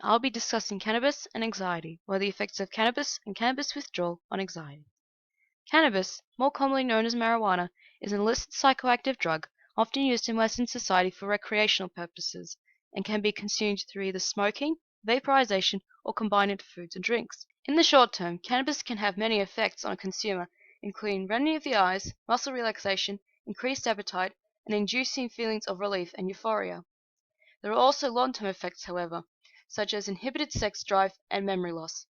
I'll be discussing cannabis and anxiety, or the effects of cannabis and cannabis withdrawal on anxiety. Cannabis, more commonly known as marijuana, is an illicit psychoactive drug often used in Western society for recreational purposes and can be consumed through either smoking, vaporization, or combined into foods and drinks. In the short term, cannabis can have many effects on a consumer, including reddening of the eyes, muscle relaxation, increased appetite, and inducing feelings of relief and euphoria. There are also long-term effects, however, such as inhibited sex drive and memory loss.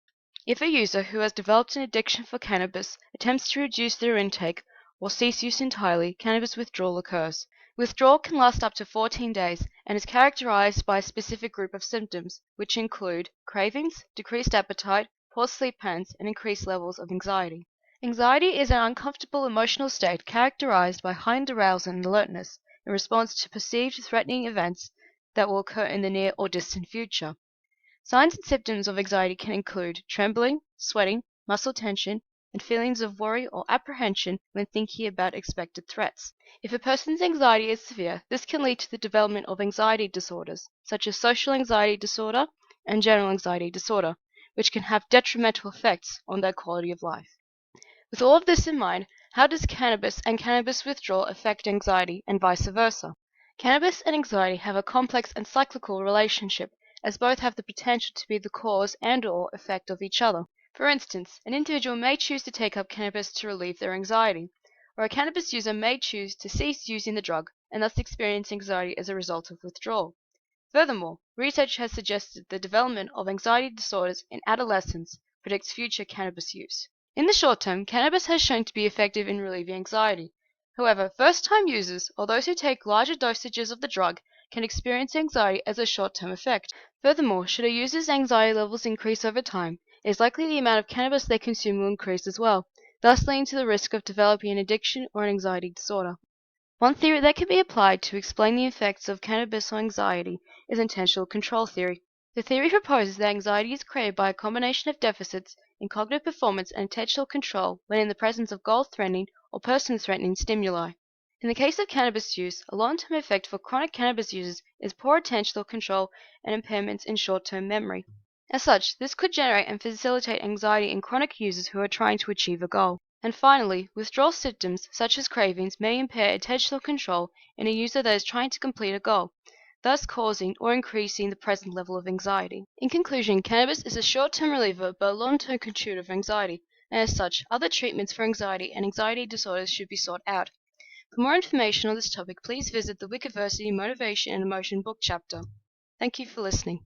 If a user who has developed an addiction for cannabis attempts to reduce their intake or cease use entirely, cannabis withdrawal occurs. Withdrawal can last up to 14 days and is characterized by a specific group of symptoms, which include cravings, decreased appetite, poor sleep patterns, and increased levels of anxiety. Anxiety is an uncomfortable emotional state characterized by heightened arousal and alertness in response to perceived threatening events that will occur in the near or distant future. Signs and symptoms of anxiety can include trembling, sweating, muscle tension, and feelings of worry or apprehension when thinking about expected threats. If a person's anxiety is severe, this can lead to the development of anxiety disorders, such as social anxiety disorder and general anxiety disorder, which can have detrimental effects on their quality of life. With all of this in mind, how does cannabis and cannabis withdrawal affect anxiety and vice versa? Cannabis and anxiety have a complex and cyclical relationship, as both have the potential to be the cause and/or effect of each other. For instance, an individual may choose to take up cannabis to relieve their anxiety, or a cannabis user may choose to cease using the drug and thus experience anxiety as a result of withdrawal. Furthermore, research has suggested the development of anxiety disorders in adolescents predicts future cannabis use. In the short term, cannabis has shown to be effective in relieving anxiety. However, first-time users or those who take larger dosages of the drug can experience anxiety as a short-term effect. Furthermore, should a user's anxiety levels increase over time, it is likely the amount of cannabis they consume will increase as well, thus leading to the risk of developing an addiction or an anxiety disorder. One theory that can be applied to explain the effects of cannabis on anxiety is intentional control theory. The theory proposes that anxiety is created by a combination of deficits in cognitive performance and intentional control when in the presence of goal-threatening or person-threatening stimuli. In the case of cannabis use, a long-term effect for chronic cannabis users is poor attentional control and impairments in short-term memory. As such, this could generate and facilitate anxiety in chronic users who are trying to achieve a goal. And finally, withdrawal symptoms such as cravings may impair attentional control in a user that is trying to complete a goal, thus causing or increasing the present level of anxiety. In conclusion, cannabis is a short-term reliever but a long-term contributor of anxiety, and as such, other treatments for anxiety and anxiety disorders should be sought out. For more information on this topic, please visit the Wickerversity Motivation and Emotion book chapter. Thank you for listening.